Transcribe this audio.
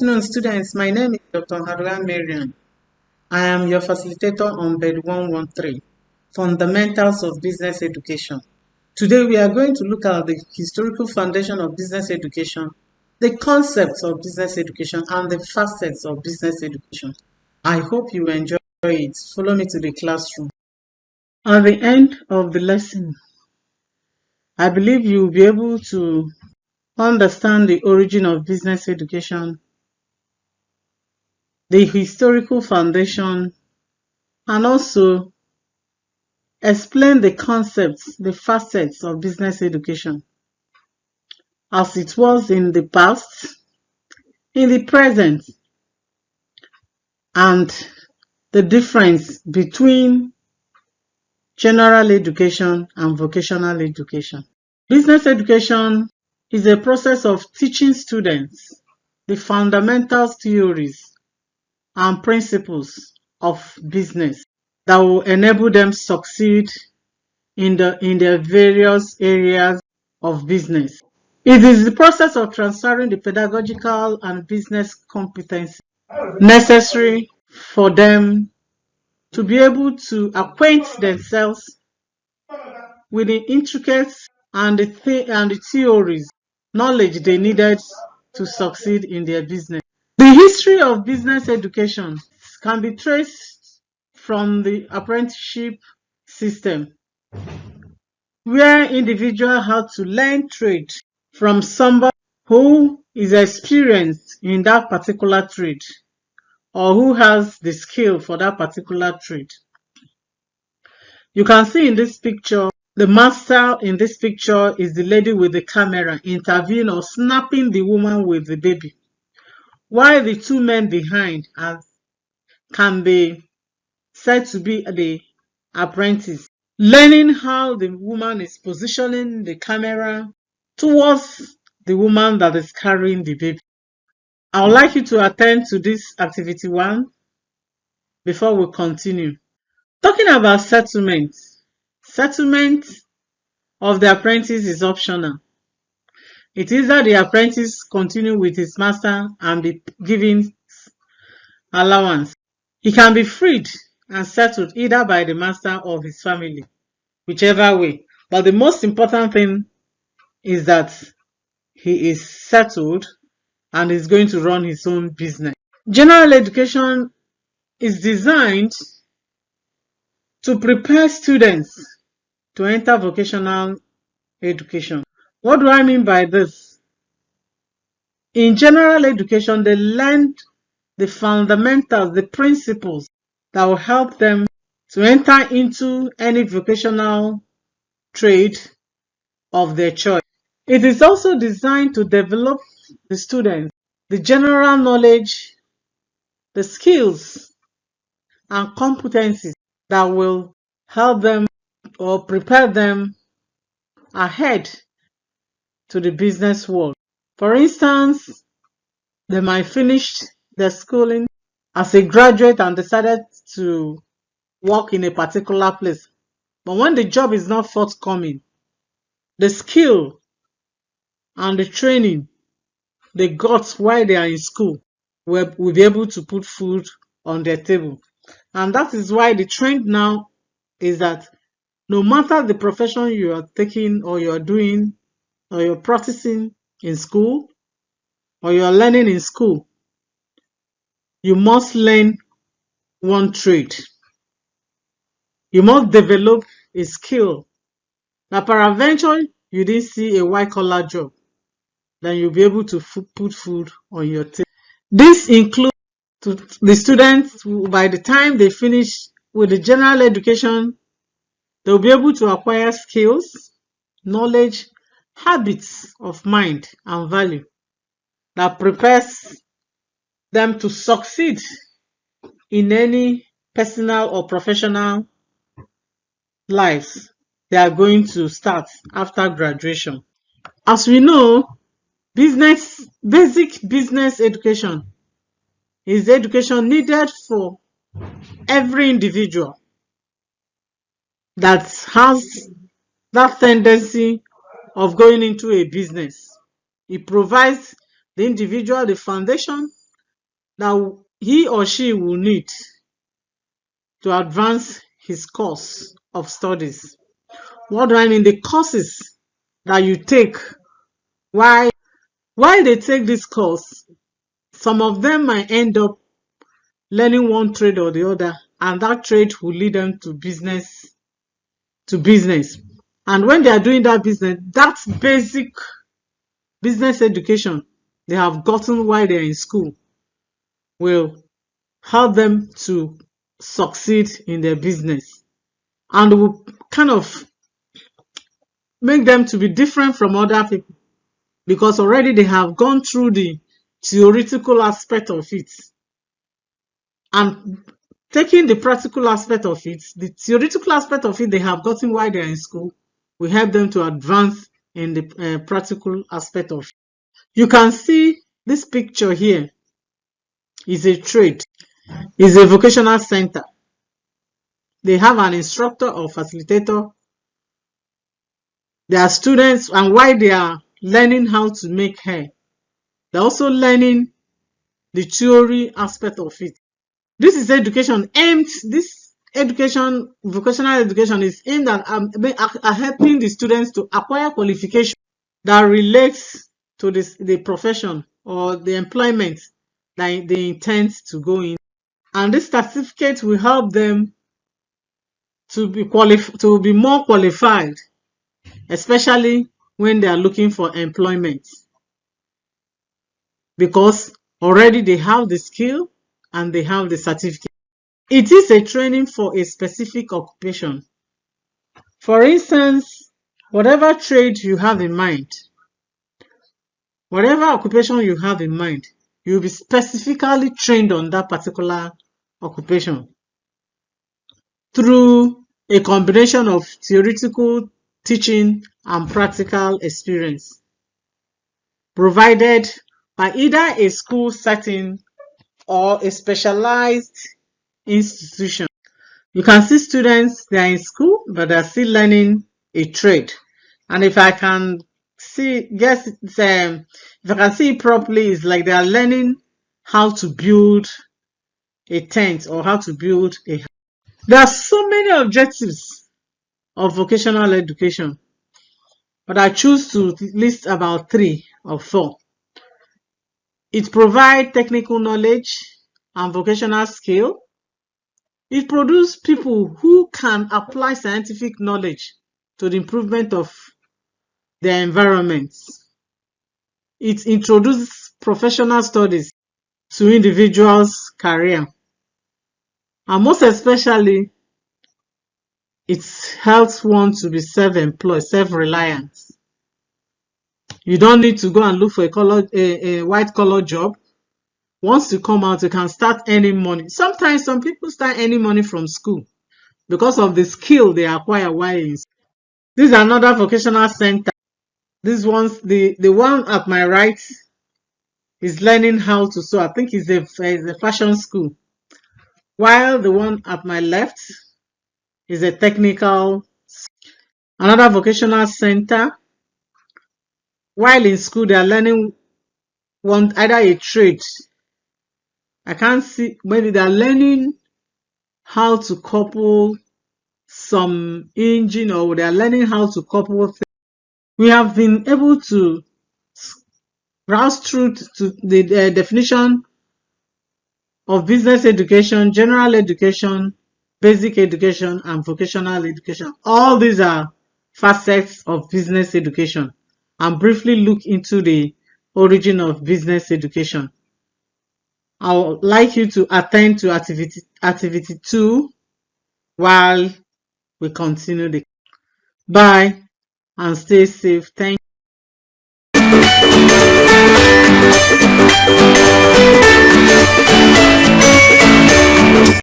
afternoon, students. My name is Dr. Ohadiugha Marian. I am your facilitator on BED113, Fundamentals of Business Education. Today, we are going to look at the historical foundation of business education, the concepts of business education, and the facets of business education. I hope you enjoy it. Follow me to the classroom. At the end of the lesson, I believe you will be able to understand the origin of business education, the historical foundation, and also explain the concepts, the facets of business education as it was in the past, in the present, and the difference between general education and vocational education. Business education is a process of teaching students the fundamental theories and principles of business that will enable them succeed in their various areas of business. It is the process of transferring the pedagogical and business competency necessary for them to be able to acquaint themselves with the intricate and the theories, knowledge they needed to succeed in their business. The history of business education can be traced from the apprenticeship system, where individuals had to learn trade from somebody who is experienced in that particular trade or who has the skill for that particular trade. You can see in this picture, the master in this picture is the lady with the camera interviewing or snapping the woman with the baby, while the two men behind can be said to be the apprentice, learning how the woman is positioning the camera towards the woman that is carrying the baby. I would like you to attend to this activity 1 before we continue. Talking about settlement. Settlement of the apprentice is optional. It is that the apprentice continue with his master and be given allowance. He can be freed and settled either by the master or his family, whichever way. But the most important thing is that he is settled and is going to run his own business. General education is designed to prepare students to enter vocational education. What do I mean by this? In general education, they learn the fundamentals, the principles that will help them to enter into any vocational trade of their choice. It is also designed to develop the students the general knowledge, the skills, and competencies that will help them or prepare them ahead to the business world. For instance, they might finish their schooling as a graduate and decided to work in a particular place. But when the job is not forthcoming, the skill and the training they got while they are in school will be able to put food on their table. And that is why the trend now is that no matter the profession you are taking or you are doing or you're practicing in school or you are learning in school, you must learn one trade. You must develop a skill. Now, peradventure, you didn't see a white-collar job, then you'll be able to put food on your table. This includes the students who, by the time they finish with the general education, they'll be able to acquire skills, knowledge, habits of mind and value that prepares them to succeed in any personal or professional lives they are going to start after graduation. As we know, basic business education is the education needed for every individual that has that tendency of going into a business. It provides the individual the foundation that he or she will need to advance his course of studies. What do I mean? The courses that you take while they take this course, some of them might end up learning one trade or the other, and that trade will lead them to business. And when they are doing that business, that basic business education they have gotten while they're in school will help them to succeed in their business, and will kind of make them to be different from other people, because already they have gone through the theoretical aspect of it, and taking the practical aspect of it, the theoretical aspect of it they have gotten while they're in school, will help them to advance in the practical aspect of it. You can see this picture here is a trade, is a vocational center. They have an instructor or facilitator. There are students, and while they are learning how to make hair, they're also learning the theory aspect of it. This is education aimed, this education, vocational education is aimed at helping the students to acquire qualification that relates to the profession or the employment that they intend to go in. And this certificate will help them to be more qualified, especially when they are looking for employment, because already they have the skill and they have the certificate. It is a training for a specific occupation. For instance, whatever trade you have in mind, whatever occupation you have in mind, you'll be specifically trained on that particular occupation through a combination of theoretical teaching and practical experience, provided by either a school setting or a specialized institution. You can see students, they are in school, but they are still learning a trade. And if I can see, yes, if I can see it properly, it's like they are learning how to build a tent or how to build a house. There are so many objectives of vocational education, but I choose to list about 3 or 4. It provides technical knowledge and vocational skill. It produces people who can apply scientific knowledge to the improvement of their environments. It introduces professional studies to individuals' career. And most especially, it helps one to be self-employed, self-reliant. You don't need to go and look for a white-collar job. Once you come out, you can start earning money. Sometimes some people start earning money from school because of the skill they acquire while in school. This is another vocational center. This one's the one at my right is learning how to sew. I think it's a fashion school. While the one at my left is a technical. Another vocational center. While in school, they are learning either a trade. I can't see, maybe they are learning how to couple some engine, or they are learning how to couple things. We have been able to browse through to the definition of business education, general education, basic education, and vocational education. All these are facets of business education, and briefly look into the origin of business education. I would like you to attend to activity 2 while we continue the. Bye and stay safe. Thank you.